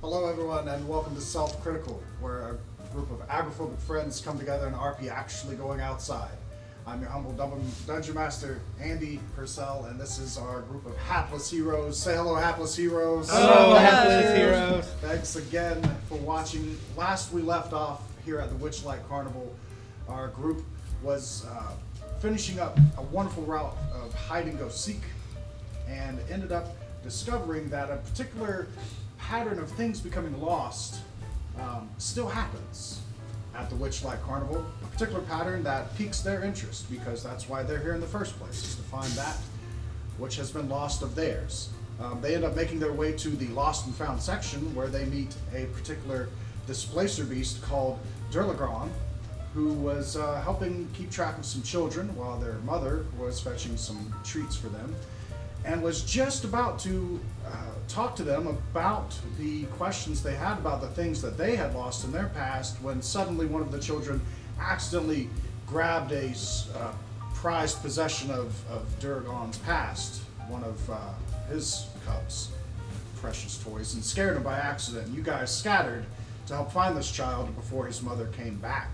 Hello everyone and welcome to Self-Critical, where a group of agoraphobic friends come together and RP actually going outside. I'm your humble Dungeon Master, Andy Purcell, and this is our group of hapless heroes. Say hello, hapless heroes. Hello, hapless heroes. Thanks again for watching. Last we left off here at the Witchlight Carnival, our group was finishing up a wonderful route of hide and go seek, and ended up discovering that a particular pattern of things becoming lost still happens at the Witchlight Carnival. A particular pattern that piques their interest, because that's why they're here in the first place, is to find that which has been lost of theirs. They end up making their way to the Lost and Found section, where they meet a particular displacer beast called Durlagron, who was helping keep track of some children while their mother was fetching some treats for them, and was just about to talk to them about the questions they had about the things that they had lost in their past, when suddenly one of the children accidentally grabbed a prized possession of Durlagron's past, one of his cubs' precious toys, and scared him by accident. You guys scattered to help find this child before his mother came back,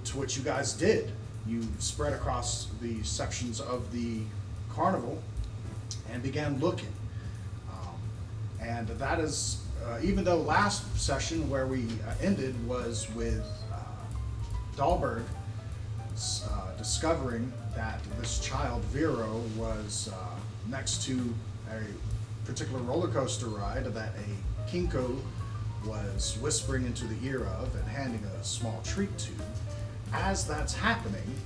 to which you guys did. You spread across the sections of the carnival and began looking. And that is, even though last session where we ended was with Dahlberg discovering that this child, Vero, was next to a particular roller coaster ride that a Kinko was whispering into the ear of and handing a small treat to. As that's happening,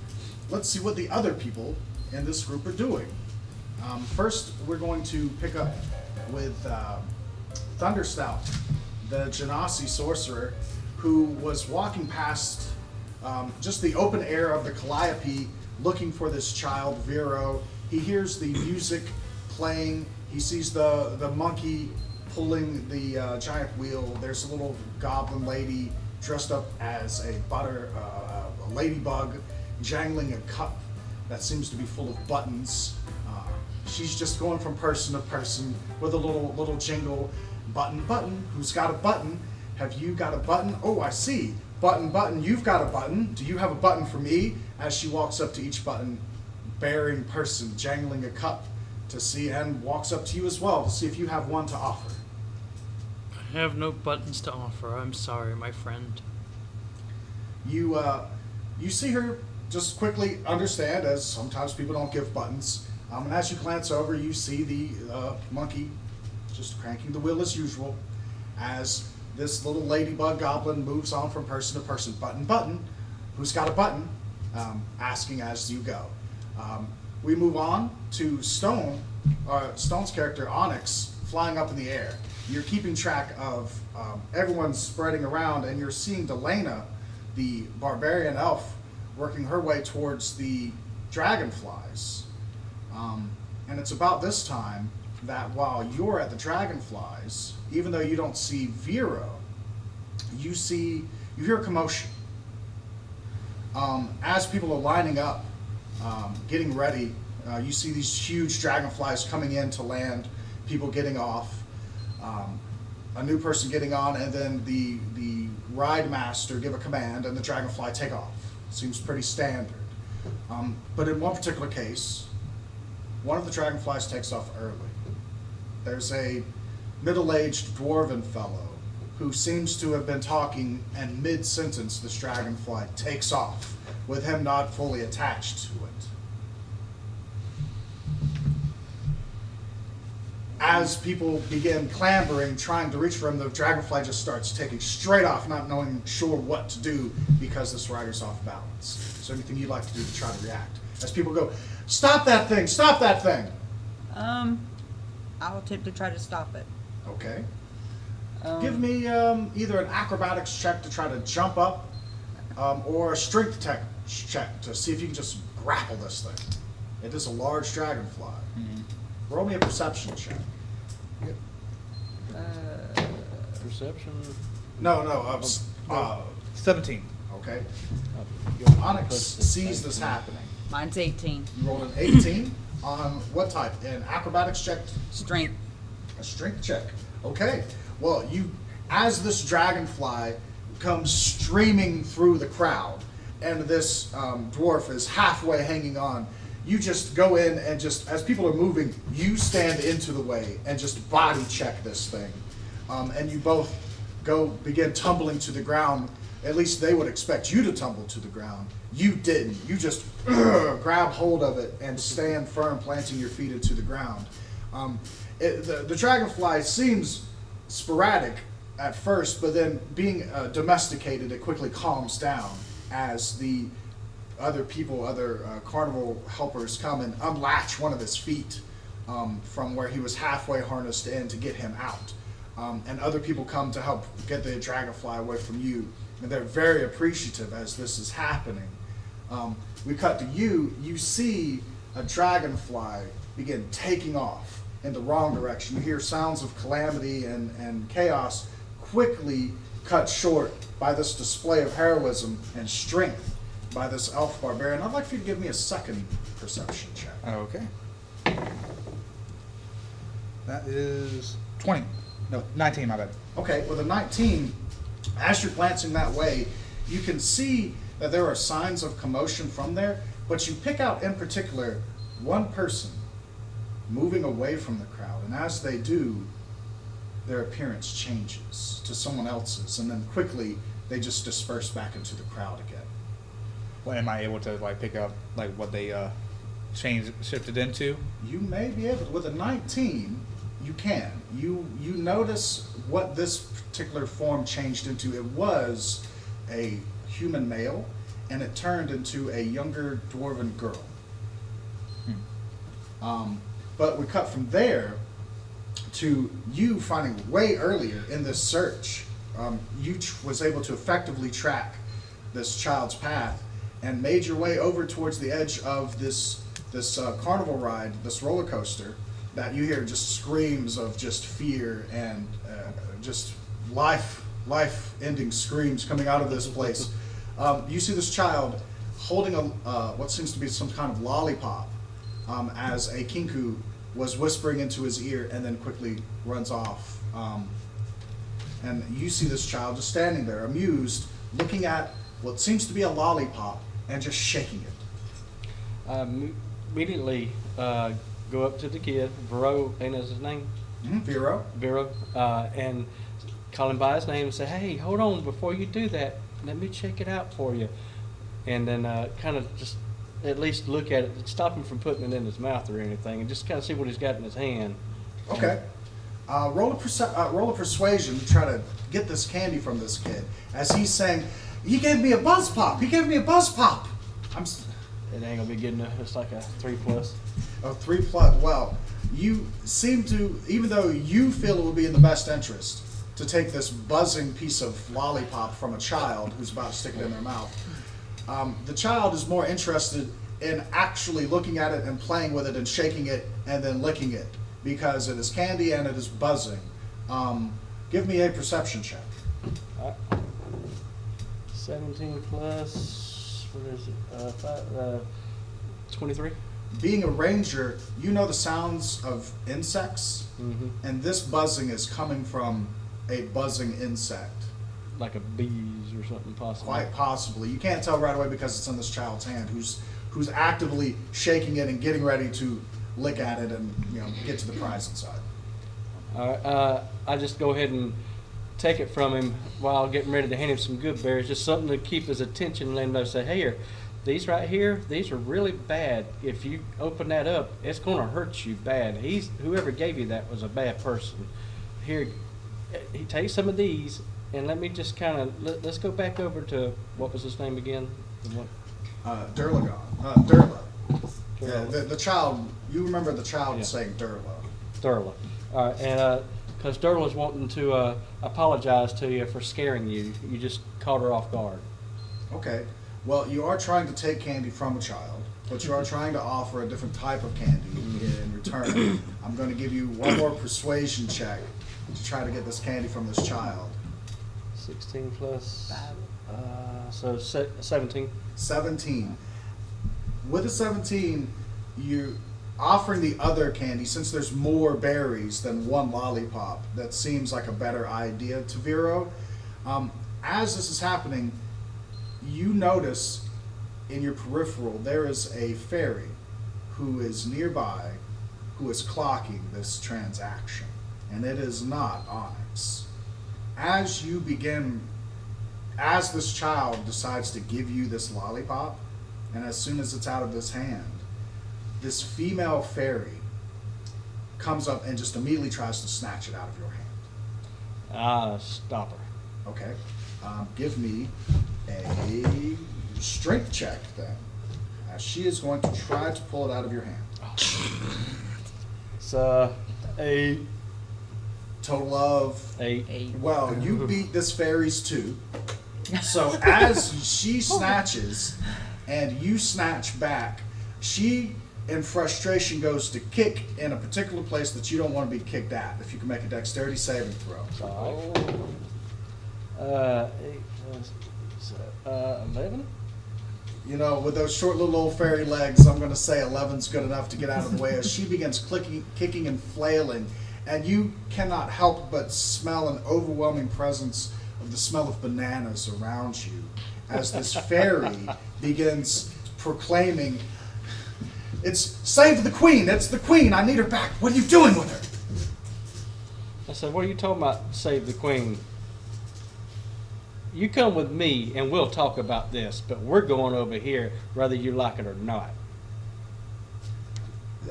let's see what the other people in this group are doing. First, we're going to pick up with Thunderstout, the Genasi sorcerer, who was walking past just the open air of the Calliope looking for this child, Vero. He hears the music playing. He sees the monkey pulling the giant wheel. There's a little goblin lady dressed up as a ladybug, jangling a cup that seems to be full of buttons. She's just going from person to person with a little jingle. Button, button, who's got a button? Have you got a button? Oh, I see. Button, button, you've got a button. Do you have a button for me? As she walks up to each button bearing person, jangling a cup to see, and walks up to you as well to see if you have one to offer. I have no buttons to offer. I'm sorry, my friend. You see her just quickly understand, as sometimes people don't give buttons. And as you glance over, you see the monkey just cranking the wheel as usual, as this little ladybug goblin moves on from person to person. Button, button, who's got a button? Asking as you go. We move on to Stone's character, Onyx, flying up in the air. You're keeping track of everyone spreading around, and you're seeing Delana, the barbarian elf, working her way towards the dragonflies. And it's about this time that while you're at the dragonflies, even though you don't see Vero, you hear a commotion. As people are lining up, getting ready, you see these huge dragonflies coming in to land, people getting off, a new person getting on, and then the ride master give a command and the dragonfly take off. Seems pretty standard. But in one particular case, one of the dragonflies takes off early. There's a middle-aged dwarven fellow who seems to have been talking, and mid-sentence this dragonfly takes off, with him not fully attached to it. As people begin clambering, trying to reach for him, the dragonfly just starts taking straight off, not knowing sure what to do because this rider's off balance. Is there anything you'd like to do to try to react? As people go, stop that thing, stop that thing! I'll attempt to try to stop it. Okay. Give me either an acrobatics check to try to jump up, or a strength check to see if you can just grapple this thing. It is a large dragonfly. Mm-hmm. Roll me a perception check. Perception? No, 17. okay. Onyx sees this happening. Mine's 18. You rolled an 18 on what type? An acrobatics check? Strength. A strength check. Okay. Well, as this dragonfly comes streaming through the crowd, and this dwarf is halfway hanging on, you just go in and just, as people are moving, you stand into the way and just body check this thing. And you both begin tumbling to the ground. At least they would expect you to tumble to the ground. You didn't. You just grab hold of it and stand firm, planting your feet into the ground. The dragonfly seems sporadic at first, but then being domesticated, it quickly calms down as the other carnival helpers come and unlatch one of his feet from where he was halfway harnessed in to get him out. And other people come to help get the dragonfly away from you, and they're very appreciative as this is happening. We cut to you. You see a dragonfly begin taking off in the wrong direction. You hear sounds of calamity and chaos quickly cut short by this display of heroism and strength by this elf barbarian. I'd like for you to give me a second perception check. Okay. That is 20. No, 19, my bad. Okay, with a 19, as you're glancing that way, you can see that there are signs of commotion from there, but you pick out in particular one person moving away from the crowd, and as they do, their appearance changes to someone else's, and then quickly they just disperse back into the crowd again. Well, am I able to like pick up like what they shifted into? You may be able to. With a 19, you can. You notice what this particular form changed into. It was a human male, and it turned into a younger dwarven girl. But we cut from there to you finding way earlier in this search. You was able to effectively track this child's path and made your way over towards the edge of this carnival ride, this roller coaster, that you hear just screams of just fear and just life-ending screams coming out of this place. You see this child holding what seems to be some kind of lollipop as a kinku was whispering into his ear and then quickly runs off. And you see this child just standing there, amused, looking at what seems to be a lollipop and just shaking it. Immediately go up to the kid, Vero, ain't that his name? Vero? Vero, and call him by his name and say, hey, hold on, before you do that, let me check it out for you. And then kind of just at least look at it, stop him from putting it in his mouth or anything, and just kind of see what he's got in his hand. Okay. Roll a persuasion to try to get this candy from this kid as he's saying, he gave me a buzz pop. He gave me a buzz pop. It ain't gonna be good enough. It's like a 3+. A 3+. Well, you seem to, even though you feel it would be in the best interest to take this buzzing piece of lollipop from a child who's about to stick it in their mouth, the child is more interested in actually looking at it and playing with it and shaking it and then licking it because it is candy and it is buzzing. Give me a perception check. 17+, what is it, 23? Being a ranger, you know the sounds of insects, and this buzzing is coming from a buzzing insect. Like a bees or something possible. Quite possibly. You can't tell right away because it's in this child's hand who's actively shaking it and getting ready to lick at it and get to the prize inside. All right, I just go ahead and take it from him while getting ready to hand him some good berries, just something to keep his attention and let him know, say, hey, here, these right here, these are really bad. If you open that up, it's going to hurt you bad. Whoever gave you that was a bad person. Here, he takes some of these, and let me just kind of, let's go back over to, what was his name again? Durla. Durla. Yeah, Durla. the child, you remember the child saying Durla. Durla. All right, and because Durla's wanting to apologize to you for scaring you. You just caught her off guard. Okay. Well, you are trying to take candy from a child, but you are trying to offer a different type of candy in return. I'm going to give you one more persuasion check to try to get this candy from this child. 16+, so 17. 17. With a 17, offering the other candy, since there's more berries than one lollipop, that seems like a better idea to Vero. As this is happening, you notice in your peripheral there is a fairy who is nearby, who is clocking this transaction, and it is not Onyx. As this child decides to give you this lollipop, and as soon as it's out of his hand, this female fairy comes up and just immediately tries to snatch it out of your hand. Stop her. Okay. Give me a strength check then, as she is going to try to pull it out of your hand. It's 8. Total of 8. Well, you beat this fairy's 2. So as she snatches and you snatch back, she in frustration goes to kick in a particular place that you don't want to be kicked at. If you can make a dexterity saving throw. All right. 8 plus 11. You know, with those short little old fairy legs, I'm going to say 11's good enough to get out of the way as she begins kicking and flailing, and you cannot help but smell an overwhelming presence of the smell of bananas around you as this fairy begins proclaiming, "It's save the queen! It's the queen! I need her back! What are you doing with her?" I said, what are you talking about, save the queen? You come with me and we'll talk about this, but we're going over here whether you like it or not.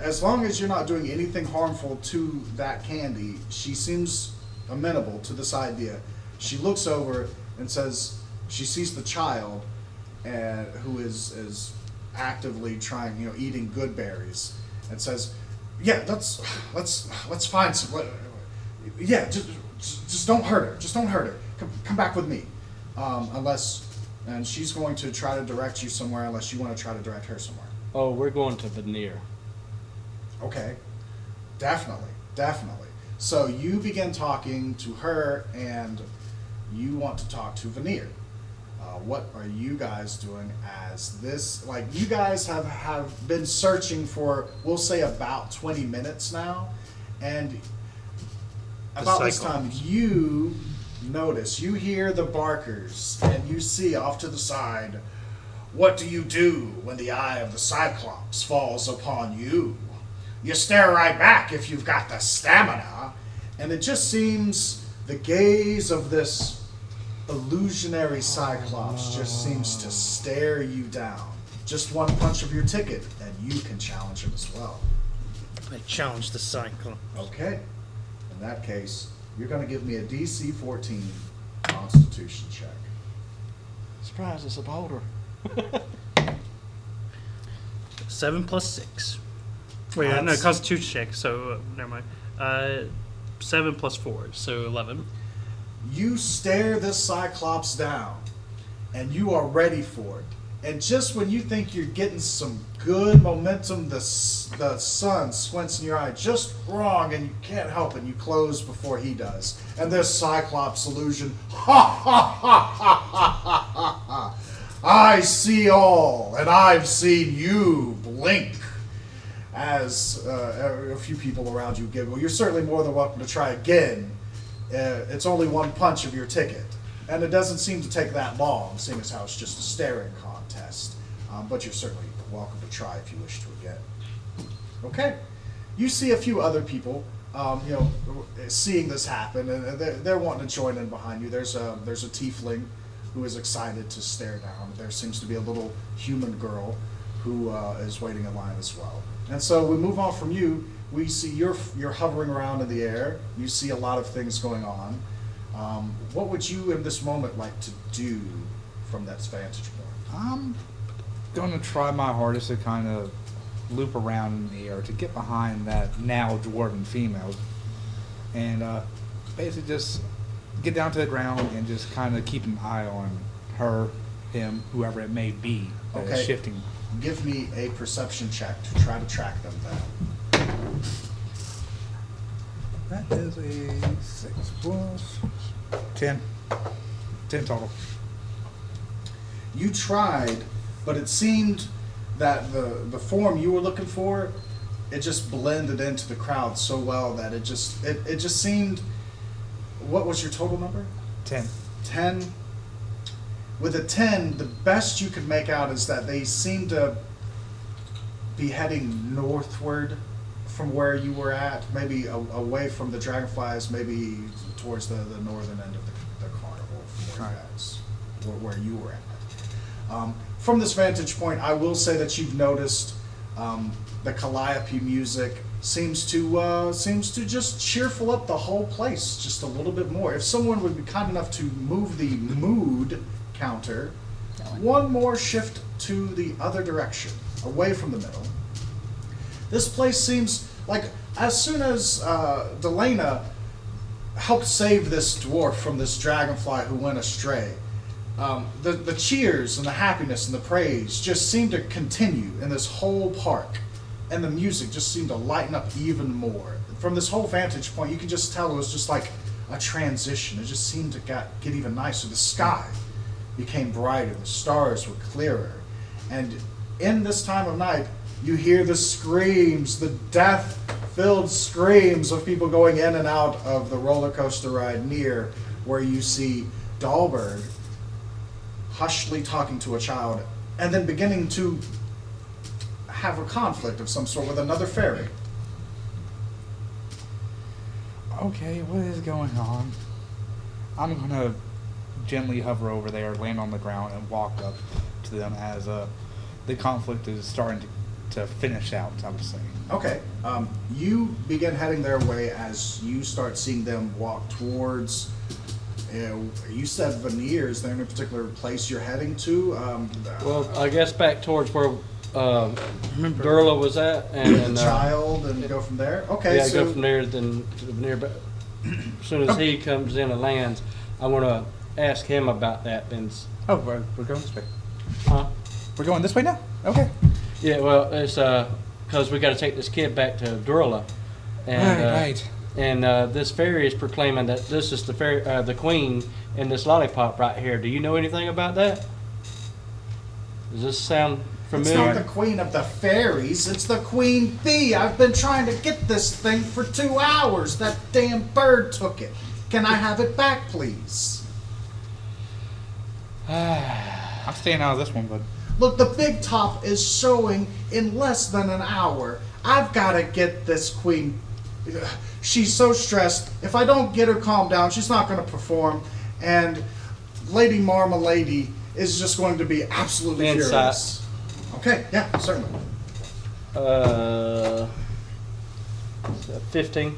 As long as you're not doing anything harmful to that candy, she seems amenable to this idea. She looks over and says, she sees the child who is actively trying, eating good berries, and says, "Yeah, let's find some. Yeah, just don't hurt her. Just don't hurt her. Come back with me." And she's going to try to direct you somewhere unless you want to try to direct her somewhere. Oh, we're going to Veneer. Okay, definitely. So you begin talking to her, and you want to talk to Veneer. What are you guys doing as this? Like, you guys have been searching for, we'll say, about 20 minutes now, and about this time you notice, you hear the barkers, and you see off to the side, what do you do when the eye of the Cyclops falls upon you? You stare right back if you've got the stamina. And it just seems the gaze of this illusionary Cyclops just seems to stare you down. Just one punch of your ticket, and you can challenge him as well. I challenge the cycle. Okay. In that case, you're going to give me a DC 14 Constitution check. Surprise, it's a boulder. 7 plus 6. Wait, no, That's- Constitution check. So never mind. 7 plus 4, so 11. You stare this Cyclops down, and you are ready for it. And just when you think you're getting some good momentum, the sun squints in your eye just wrong, and you can't help it. You close before he does. And this Cyclops illusion, ha ha ha ha ha ha ha. I see all, and I've seen you blink. As a few people around you giggle, you're certainly more than welcome to try again. It's only one punch of your ticket. And it doesn't seem to take that long, seeing as how it's just a staring contest. But you're certainly welcome to try if you wish to again. Okay. You see a few other people, seeing this happen, and they're wanting to join in behind you. There's a tiefling who is excited to stare down. There seems to be a little human girl who is waiting in line as well. And so we move on from you. We see you're hovering around in the air. You see a lot of things going on. What would you in this moment like to do from that vantage point? I'm going to try my hardest to kind of loop around in the air to get behind that now dwarven female, and basically just get down to the ground and just kind of keep an eye on her, him, whoever it may be that is Okay. shifting. Give me a perception check to try to track them down. That is a 6 plus 10. 10 total. You tried, but it seemed that the form you were looking for it just blended into the crowd so well that it just seemed. What was your total number? 10. 10. With a 10, the best you could make out is that they seem to be heading northward from where you were at, maybe away from the dragonflies, maybe towards the northern end of the carnival from where, where you were at. From this vantage point, I will say that you've noticed the calliope music seems to just cheerful up the whole place just a little bit more. If someone would be kind enough to move the mood counter one more shift to the other direction, away from the middle. This place seems like, as soon as Delana helped save this dwarf from this dragonfly who went astray, the cheers and the happiness and the praise just seemed to continue in this whole park, and the music just seemed to lighten up even more. From this whole vantage point, you could just tell it was just like a transition. It just seemed to get even nicer. The sky became brighter, the stars were clearer, and in this time of night, you hear the screams, the death-filled screams of people going in and out of the roller coaster ride near where you see Dahlberg hushly talking to a child and then beginning to have a conflict of some sort with another fairy. Okay, what is going on? I'm gonna gently hover over there, land on the ground, and walk up to them as the conflict is starting to finish out, I would say. Okay, you begin heading their way as you start seeing them walk towards, you said Veneer. Is there any particular place you're heading to? Well, I guess back towards where Durla was at, and the child, and go from there? Okay, yeah, so go from there then to the Veneer. But as soon as he comes in and lands, I want to ask him about that. Oh, we're going this way. Huh? We're going this way now? Okay. Yeah, well, it's because we got to take this kid back to Durla, and Right. and this fairy is proclaiming that this is the fairy, the queen in this lollipop right here. Do you know anything about that? Does this sound it's familiar? not the queen of the fairies, it's the queen bee. I've been trying to get this thing for 2 hours. That damn bird took it. Can I have it back, please? I'm staying out of this one, bud. Look, the big top is showing in less than an hour. I've got to get this queen. She's so stressed. If I don't get her calmed down, she's not going to perform. And Lady Marmalady is just going to be absolutely Insight. furious. Okay, yeah, certainly. 15.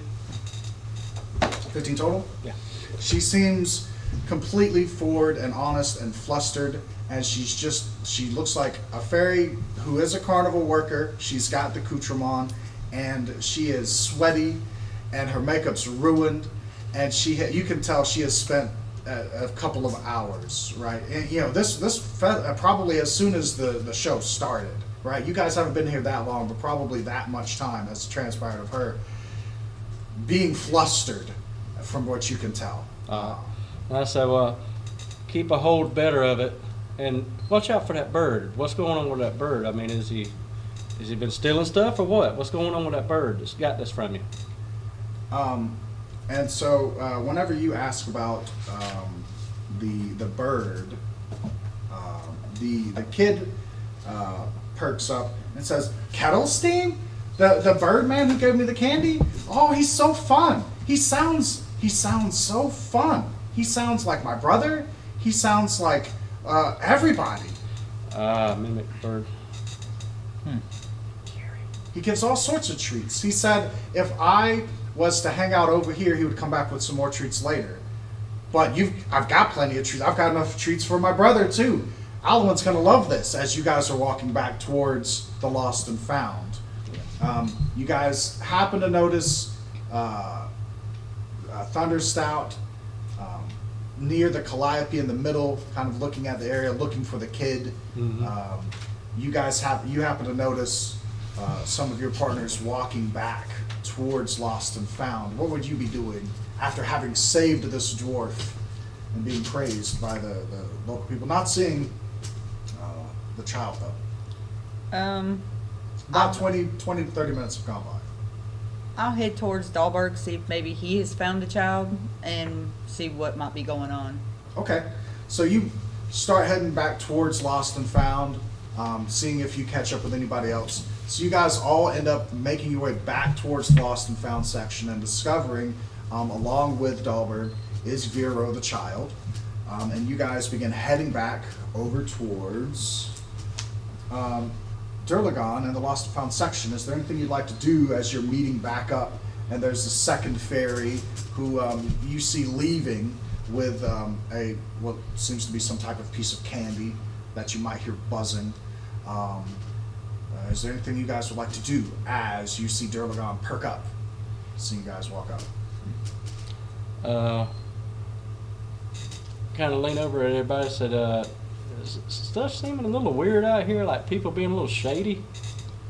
15 total? Yeah. She seems completely forward and honest and flustered, and she looks like a fairy who is a carnival worker. She's got the accoutrement, and she is sweaty, and her makeup's ruined, and you can tell she has spent a couple of hours, right? And this probably as soon as the show started, right? You guys haven't been here that long, but probably that much time has transpired of her being flustered, from what you can tell. And I said, well, keep a hold better of it, and watch out for that bird. What's going on with that bird? I mean, has he been stealing stuff or what? What's going on with that bird that's got this from you? And so, whenever you ask about the bird, the kid perks up and says, "Kettlestein, the bird man who gave me the candy. Oh, he's so fun. He sounds so fun. He sounds like my brother. He sounds like everybody. Mimic bird. He gives all sorts of treats. He said if I was to hang out over here, he would come back with some more treats later. But I've got plenty of treats. I've got enough treats for my brother too. Alwyn's gonna love this." As you guys are walking back towards the Lost and Found, you guys happen to notice Thunder Stout near the Calliope in the middle, kind of looking at the area, looking for the kid. Mm-hmm. You happen to notice some of your partners walking back towards Lost and Found. What would you be doing after having saved this dwarf and being praised by the local people? Not seeing the child though. About 20 to 30 minutes have gone by. I'll head towards Dahlberg, see if maybe he has found the child, and see what might be going on. Okay, so you start heading back towards Lost and Found, seeing if you catch up with anybody else. So you guys all end up making your way back towards the Lost and Found section and discovering, along with Dahlberg, is Vero the child. And you guys begin heading back over towards Durlagon and the Lost and Found section. Is there anything you'd like to do as you're meeting back up? And there's a second fairy who you see leaving with what seems to be some type of piece of candy that you might hear buzzing. Is there anything you guys would like to do as you see Durlagon perk up, seeing you guys walk up? Kind of lean over at everybody and said, is stuff seeming a little weird out here, like people being a little shady?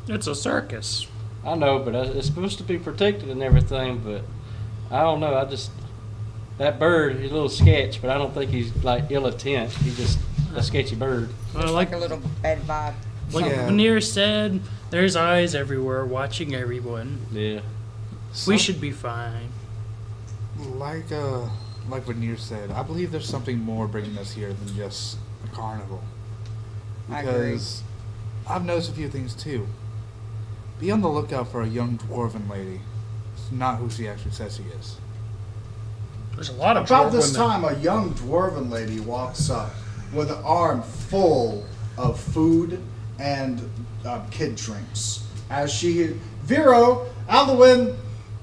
It's a circus. I know, but it's supposed to be protected and everything, but I don't know. That bird, he's a little sketch, but I don't think he's like ill intent. He's just a sketchy bird. Well, Like a little bad vibe. like Yeah. Veneer said, there's eyes everywhere watching everyone. Yeah. We should be fine. Like Veneer said, I believe there's something more bringing us here than just a carnival. I agree. Because I've noticed a few things too. Be on the lookout for a young dwarven lady. It's not who she actually says she is. There's a lot of About dwarf this women. time, a young dwarven lady walks up with an arm full of food and kid drinks. As she, Vero, Alwyn,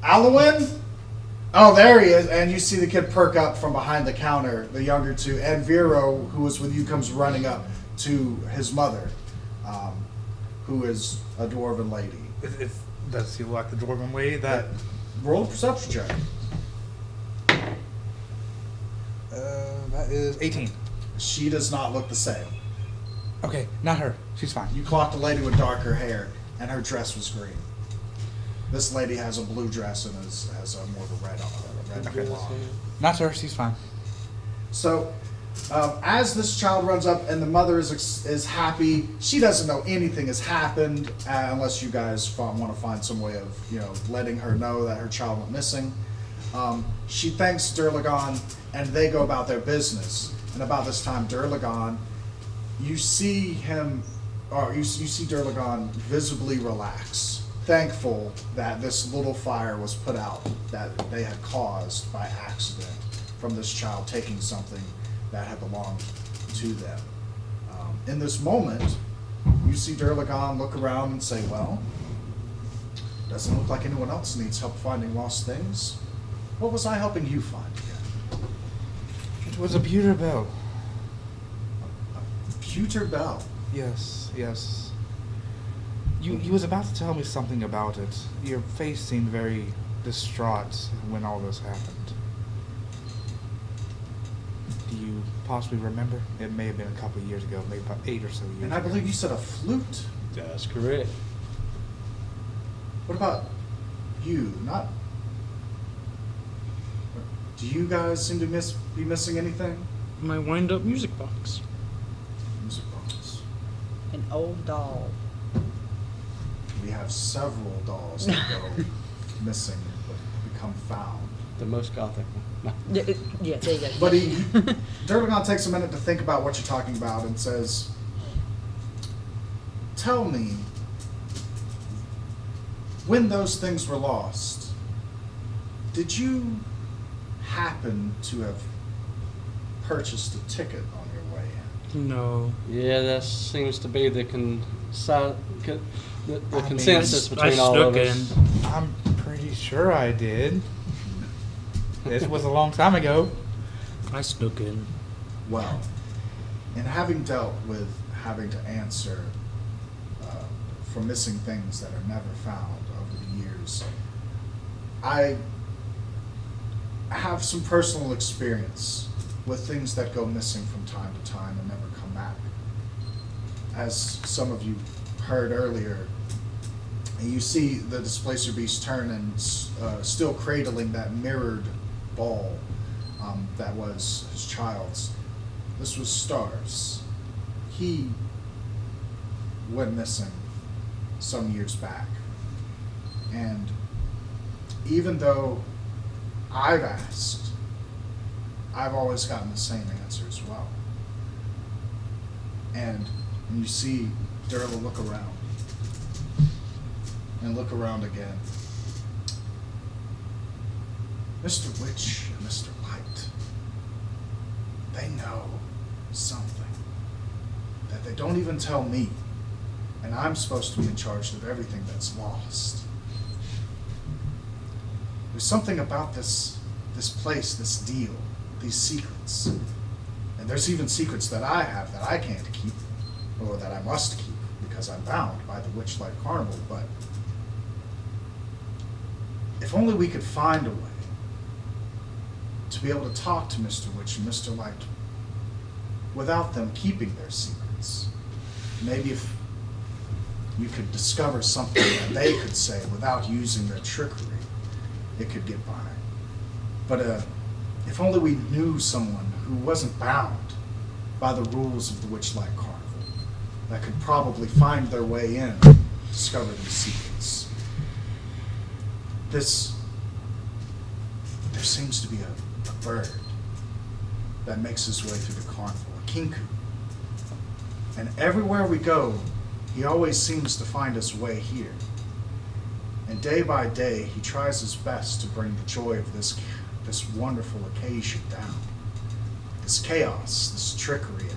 oh, there he is. And you see the kid perk up from behind the counter, the younger two. And Vero, who was with you, comes running up to his mother, who is a dwarven lady. Does he like the dwarven lady? Roll a perception check. That is 18. She does not look the same. Okay, not her. She's fine. You clocked a lady with darker hair, and her dress was green. This lady has a blue dress and has more of a red on it, a red blonde. Not her. She's fine. So, as this child runs up and the mother is happy, she doesn't know anything has happened unless you guys want to find some way of letting her know that her child went missing. She thanks Durlagon, and they go about their business. And about this time, Durlagon, you see him, or you see Durlagon visibly relax, thankful that this little fire was put out that they had caused by accident from this child taking something that had belonged to them. In this moment, you see Durlagon look around and say, well, doesn't look like anyone else needs help finding lost things. What was I helping you find again? It was a pewter bell. A pewter bell. Yes, yes. You was about to tell me something about it. Your face seemed very distraught when all this happened. Do you possibly remember? It may have been a couple of years ago, maybe about 8 or so years And I ago. believe you said a flute. That's correct. What about you? Not. Do you guys seem to be missing anything? My wind-up music box. Music box. An old doll. We have several dolls that go missing but become found. The most gothic one. Yeah, yeah, there you go. But Durlagon takes a minute to think about what you're talking about and says, tell me, when those things were lost, did you happen to have purchased a ticket on your way in? No. Yeah, that seems to be the I consensus I between all snuck of us. in. I'm pretty sure I did. This was a long time ago. I snuck in. Well, in having dealt with having to answer for missing things that are never found over the years, I have some personal experience with things that go missing from time to time and never come back. As some of you heard earlier, you see the Displacer Beast turn and still cradling that mirrored ball that was his child's. This was Stars. He went missing some years back. And even though I've asked, I've always gotten the same answer as well. And you see Durla look around and look around again. Mr. Witch and Mr. Light, they know something that they don't even tell me, and I'm supposed to be in charge of everything that's lost. There's something about this place, this deal, these secrets, and there's even secrets that I have that I can't keep, or that I must keep because I'm bound by the Witchlight Carnival. But if only we could find a way to be able to talk to Mr. Witch and Mr. Light without them keeping their secrets. Maybe if you could discover something that they could say without using their trickery, it could get by. But if only we knew someone who wasn't bound by the rules of the Witchlight Carnival, that could probably find their way in, discover these secrets. There seems to be a bird that makes his way through the carnival, a kinku. And everywhere we go, he always seems to find his way here. And day by day, he tries his best to bring the joy of this wonderful occasion down. This chaos, this trickery,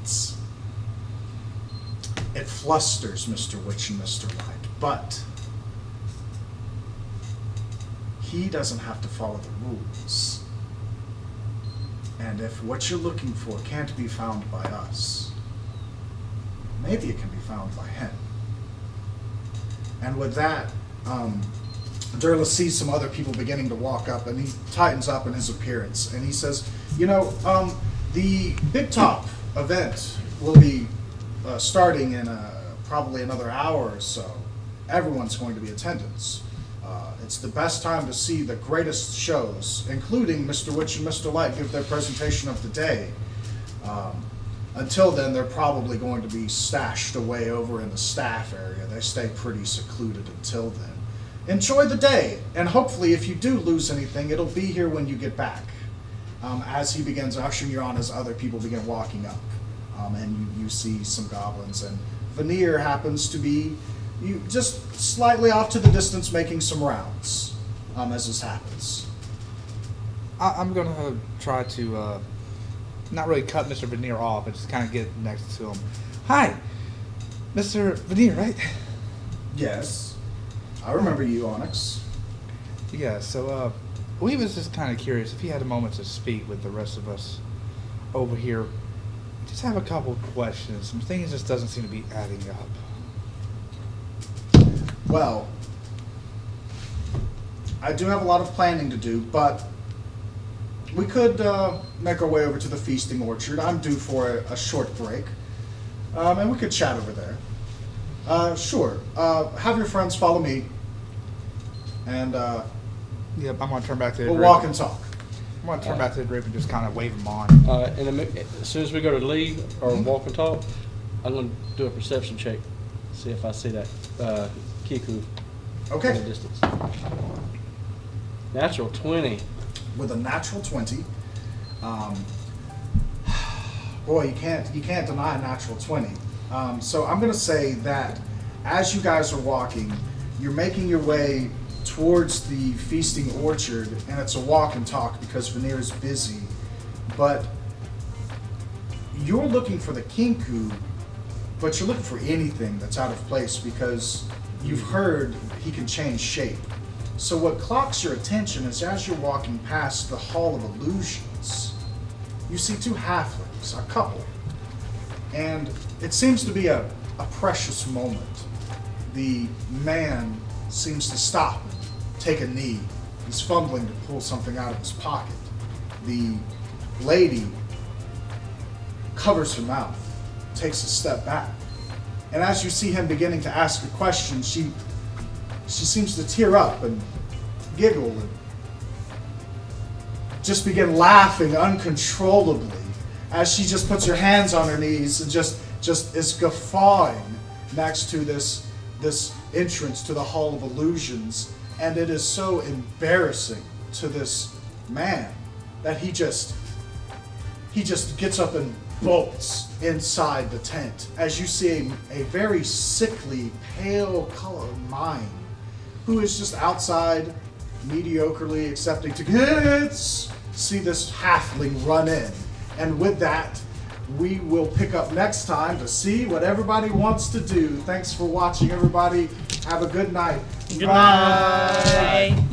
it flusters Mr. Witch and Mr. Light, but he doesn't have to follow the rules. And if what you're looking for can't be found by us, maybe it can be found by him. And with that, Durla sees some other people beginning to walk up, and he tightens up in his appearance, and he says, the Big Top event will be starting in probably another hour or so. Everyone's going to be in attendance. It's the best time to see the greatest shows, including Mr. Witch and Mr. Light give their presentation of the day. Until then, they're probably going to be stashed away over in the staff area. They stay pretty secluded until then. Enjoy the day, and hopefully if you do lose anything, it'll be here when you get back. As he begins ushering you on, as other people begin walking up. And you see some goblins, and Veneer happens to be just slightly off to the distance making some rounds as this happens. I'm going to try to not really cut Mr. Veneer off, but just kind of get next to him. Hi, Mr. Veneer, right? Yes, I remember you, Onyx. Yeah, so we was just kind of curious if you had a moment to speak with the rest of us over here. Just have a couple questions. Some things just doesn't seem to be adding up. Well, I do have a lot of planning to do, but we could make our way over to the feasting orchard. I'm due for a short break, and we could chat over there. Sure. Have your friends follow me, and Yep, I'm going to turn back to the we'll group. walk and talk. I'm going to turn back to the group and just kind of wave them on. As soon as we go to leave or walk and talk, I'm going to do a perception check, see if I see that Kiku in the Okay. distance. Natural 20. With a natural 20, boy, you can't deny a natural 20. So I'm going to say that as you guys are walking, you're making your way towards the feasting orchard, and it's a walk and talk because Veneer is busy, but you're looking for the kinku, but you're looking for anything that's out of place because you've heard he can change shape. So what clocks your attention is as you're walking past the Hall of Illusions, you see two halflings, a couple, and it seems to be a precious moment. The man seems to stop and take a knee. He's fumbling to pull something out of his pocket. The lady covers her mouth, takes a step back, and as you see him beginning to ask a question, she seems to tear up and giggle and just begin laughing uncontrollably as she just puts her hands on her knees and just is guffawing next to this entrance to the Hall of Illusions, and it is so embarrassing to this man that he just gets up and bolts inside the tent as you see a very sickly, pale colored mime who is just outside, mediocrely accepting tickets, see this halfling run in. And with that, we will pick up next time to see what everybody wants to do. Thanks for watching, everybody. Have a good night. Good night. Bye.